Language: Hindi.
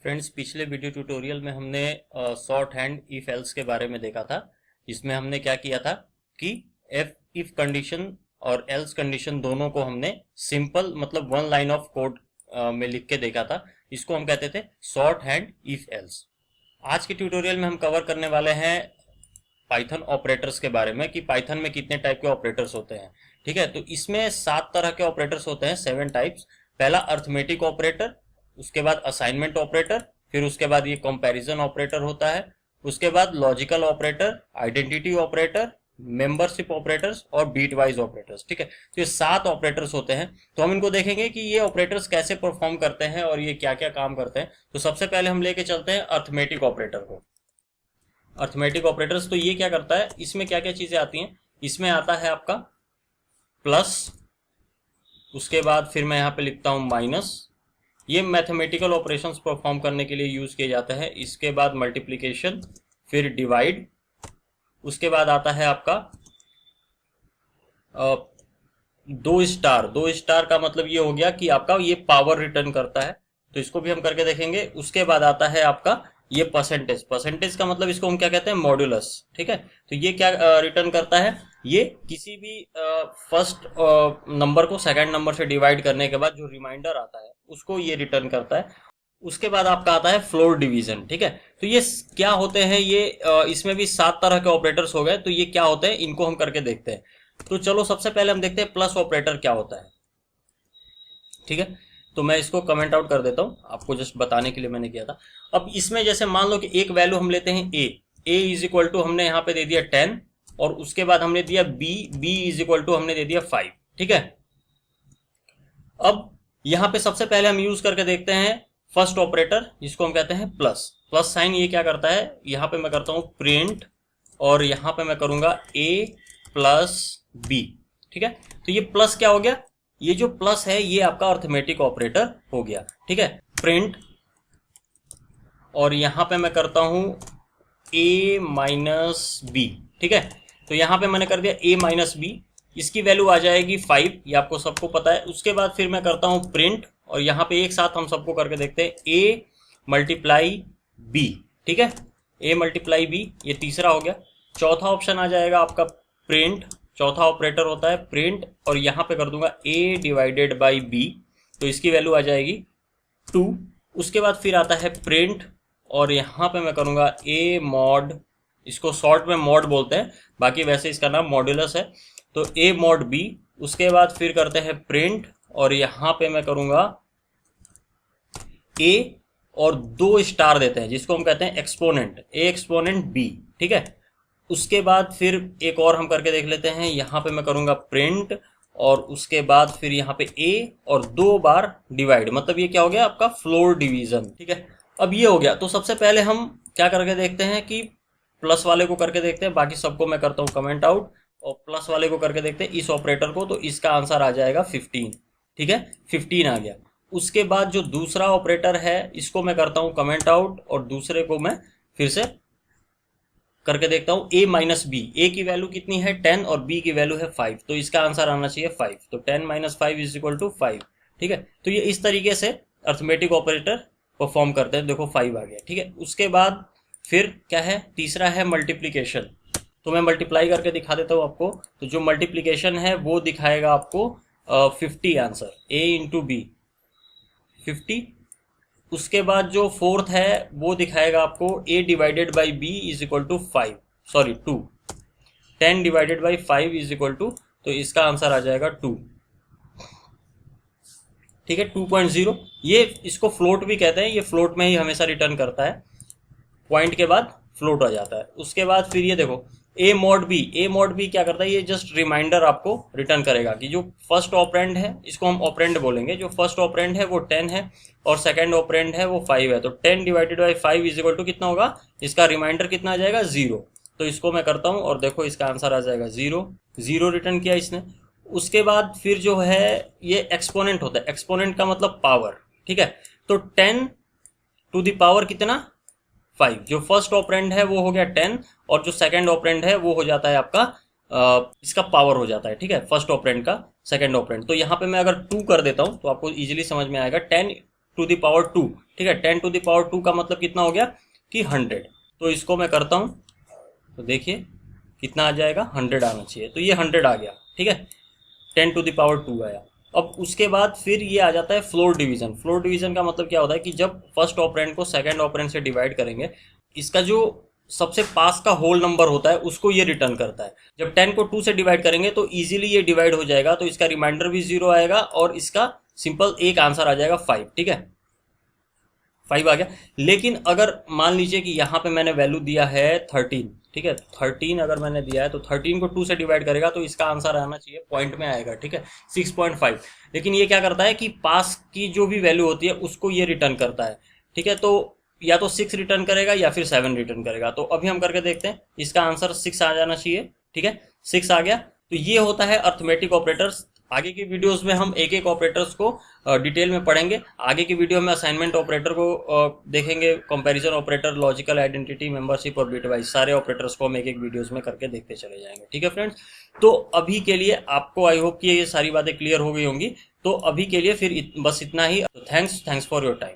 फ्रेंड्स, पिछले वीडियो ट्यूटोरियल में हमने शॉर्ट हैंड इफ एल्स के बारे में देखा था। इसमें हमने क्या किया था कि इफ कंडीशन और एल्स कंडीशन दोनों को हमने सिंपल मतलब वन लाइन ऑफ कोड में लिख के देखा था। इसको हम कहते थे शॉर्ट हैंड इफ एल्स। आज के ट्यूटोरियल में हम कवर करने वाले हैं पाइथन ऑपरेटर्स के बारे में कि पाइथन में कितने टाइप के ऑपरेटर्स होते हैं। ठीक है, तो इसमें 7 तरह के ऑपरेटर्स होते हैं, 7 टाइप्स। पहला अर्थमेटिक ऑपरेटर, उसके बाद असाइनमेंट ऑपरेटर, फिर उसके बाद ये कंपैरिजन ऑपरेटर होता है, उसके बाद logical operator, identity operator, membership operators और बीट वाइज ऑपरेटर्स। ठीक है, तो ये 7 ऑपरेटर्स होते हैं। तो हम इनको देखेंगे कि ये ऑपरेटर्स कैसे परफॉर्म करते हैं और ये क्या क्या काम करते हैं। तो सबसे पहले हम लेके चलते हैं अर्थमेटिक ऑपरेटर को। अर्थमेटिक ऑपरेटर्स, तो ये क्या करता है, इसमें क्या क्या चीजें आती हैं। इसमें आता है आपका प्लस, उसके बाद फिर मैं यहाँ पे लिखता हूँ माइनस। ये मैथमेटिकल ऑपरेशंस परफॉर्म करने के लिए यूज किए जाते हैं। इसके बाद मल्टीप्लिकेशन, फिर डिवाइड, उसके बाद आता है आपका 2 स्टार। 2 स्टार का मतलब ये हो गया कि आपका ये पावर रिटर्न करता है, तो इसको भी हम करके देखेंगे। उसके बाद आता है आपका ये परसेंटेज। परसेंटेज का मतलब इसको हम क्या कहते हैं, मॉड्यूलस। ठीक है, तो ये क्या रिटर्न करता है, ये किसी भी फर्स्ट नंबर को सेकंड नंबर से डिवाइड करने के बाद जो रिमाइंडर आता है उसको ये रिटर्न करता है। उसके बाद आपका आता है फ्लोर डिवीजन। ठीक है, तो ये क्या होते हैं, ये इसमें भी 7 तरह के ऑपरेटर्स हो गए। तो ये क्या होते हैं, इनको हम करके देखते हैं। तो चलो सबसे पहले हम देखते हैं प्लस ऑपरेटर क्या होता है। ठीक है, तो मैं इसको कमेंट आउट कर देता हूं, आपको जस्ट बताने के लिए मैंने किया था। अब इसमें जैसे मान लो कि एक वैल्यू हम लेते हैं ए इज इक्वल टू हमने यहाँ पे दे दिया 10, और उसके बाद हमने दिया बी इज इक्वल टू हमने दे दिया 5। ठीक है, अब यहां पे सबसे पहले हम यूज करके देखते हैं फर्स्ट ऑपरेटर, जिसको हम कहते हैं प्लस। प्लस साइन ये क्या करता है, यहां पे मैं करता हूं प्रिंट, और यहां पे मैं करूंगा ए प्लस बी। ठीक है, तो ये प्लस क्या हो गया, ये जो प्लस है ये आपका अर्थमेटिक ऑपरेटर हो गया। ठीक है, प्रिंट, और यहां पे मैं करता हूं ए माइनस बी। ठीक है, तो यहां पे मैंने कर दिया ए माइनस बी, इसकी वैल्यू आ जाएगी 5, ये आपको सबको पता है। उसके बाद फिर मैं करता हूं प्रिंट, और यहां पे एक साथ हम सबको करके देखते हैं ए मल्टीप्लाई बी। ठीक है, ए मल्टीप्लाई बी, ये तीसरा हो गया। चौथा ऑप्शन आ जाएगा आपका प्रिंट, चौथा ऑपरेटर होता है प्रिंट, और यहां पे कर दूंगा ए डिवाइडेड बाई बी, तो इसकी वैल्यू आ जाएगी 2। उसके बाद फिर आता है प्रिंट, और यहां पे मैं करूंगा ए मॉड, इसको शॉर्ट में मॉड बोलते हैं, बाकी वैसे इसका नाम मॉड्यूलस है, तो ए मॉड बी। उसके बाद फिर करते हैं प्रिंट, और यहां पे मैं करूंगा ए और 2 स्टार देते हैं, जिसको हम कहते हैं एक्सपोनेंट, ए एक्सपोनेंट बी। ठीक है, उसके बाद फिर एक और हम करके देख लेते हैं, यहां पे मैं करूंगा प्रिंट, और उसके बाद फिर यहाँ पे ए और 2 बार डिवाइड, मतलब ये क्या हो गया आपका फ्लोर डिवीजन। ठीक है, अब ये हो गया। तो सबसे पहले हम क्या करके देखते हैं कि प्लस वाले को करके देखते हैं, बाकी सबको मैं करता हूँ कमेंट आउट, और प्लस वाले को करके देखते हैं इस ऑपरेटर को, तो इसका आंसर आ जाएगा 15। ठीक है, 15 आ गया। उसके बाद जो दूसरा ऑपरेटर है इसको मैं करता हूँ कमेंट आउट, और दूसरे को मैं फिर से करके देखता हूँ ए माइनस बी। ए की वैल्यू कितनी है 10 और बी की वैल्यू है 5, तो इसका आंसर आना चाहिए 5, तो 10 माइनस 5 इज इक्वल टू 5। ठीक है, तो ये इस तरीके से अर्थमेटिक ऑपरेटर परफॉर्म करते हैं। देखो 5 आ गया। ठीक है, उसके बाद फिर क्या है, तीसरा है मल्टीप्लीकेशन। तो मैं मल्टीप्लाई करके दिखा देता हूँ आपको। तो जो मल्टीप्लीकेशन है वो दिखाएगा आपको 50 आंसर, ए इंटू बी 50। उसके बाद जो फोर्थ है वो दिखाएगा आपको A divided by B is equal to 5, sorry 2। 10 divided by 5 is equal to, तो इसका आंसर आ जाएगा 2। ठीक है, 2.0। ये इसको फ्लोट भी कहते हैं, ये फ्लोट में ही हमेशा रिटर्न करता है, पॉइंट के बाद फ्लोट आ जाता है। उसके बाद फिर ये देखो A mod B. A mod B क्या करता है, ये जस्ट रिमाइंडर आपको रिटर्न करेगा कि जो फर्स्ट ऑपरेंड है, इसको हम ऑपरेंड बोलेंगे, जो फर्स्ट ऑपरेंड है वो 10 है और सेकंड ऑपरेंड है वो 5 है, तो 10 divided by 5 is equal to कितना होगा, इसका रिमाइंडर कितना आ जाएगा 0। तो इसको मैं करता हूं, और देखो इसका आंसर आ जाएगा 0। 0 रिटर्न किया इसने। उसके बाद फिर जो है ये एक्सपोनेंट होता है, एक्सपोनेंट का मतलब पावर। ठीक है, तो 10 टू द पावर कितना 5, जो फर्स्ट ऑपरेंड है वो हो गया 10, और जो सेकंड ऑपरेंड है वो हो जाता है आपका इसका पावर हो जाता है। ठीक है, फर्स्ट ऑपरेंड का सेकंड ऑपरेंड। तो यहाँ पे मैं अगर 2 कर देता हूँ तो आपको इजीली समझ में आएगा। 10 टू द पावर 2, ठीक है। 10 टू द पावर 2 का मतलब कितना हो गया कि 100। तो इसको मैं करता हूं तो देखिए कितना आ जाएगा, 100 आना चाहिए, तो ये 100 आ गया, ठीक है। 10 टू द पावर 2 आया। अब उसके बाद फिर ये आ जाता है फ्लोर डिवीजन। फ्लोर डिवीजन का मतलब क्या होता है कि जब फर्स्ट ऑपरेंड को सेकंड ऑपरेंड से डिवाइड करेंगे, इसका जो सबसे पास का होल नंबर होता है उसको ये रिटर्न करता है। जब 10 को 2 से डिवाइड करेंगे तो इजीली ये डिवाइड हो जाएगा, तो इसका रिमाइंडर भी 0 आएगा और इसका सिंपल एक आंसर आ जाएगा 5, ठीक है। 5 आ गया। लेकिन अगर मान लीजिए कि यहाँ पे मैंने वैल्यू दिया है 13, ठीक है, 13 अगर मैंने दिया है तो 13 को 2 से डिवाइड करेगा तो इसका आंसर आना चाहिए पॉइंट में आएगा, ठीक है, 6.5। लेकिन ये क्या करता है कि पास की जो भी वैल्यू होती है उसको ये रिटर्न करता है, ठीक है। तो या तो 6 रिटर्न करेगा या फिर 7 रिटर्न करेगा। तो अभी हम करके देखते हैं, इसका आंसर 6 आ जाना चाहिए, ठीक है, 6 आ गया। तो ये होता है अर्थमेटिक ऑपरेटर्स। आगे की वीडियोस में हम एक एक ऑपरेटर्स को डिटेल में पढ़ेंगे। आगे की वीडियो में असाइनमेंट ऑपरेटर को देखेंगे, comparison operator, logical identity, membership और बिटवाइज, सारे ऑपरेटर्स को हम एक एक वीडियोस में करके देखते चले जाएंगे, ठीक है फ्रेंड्स। तो अभी के लिए आपको आई होप कि ये सारी बातें क्लियर हो गई होंगी। तो अभी के लिए फिर बस इतना ही। Thanks for your time.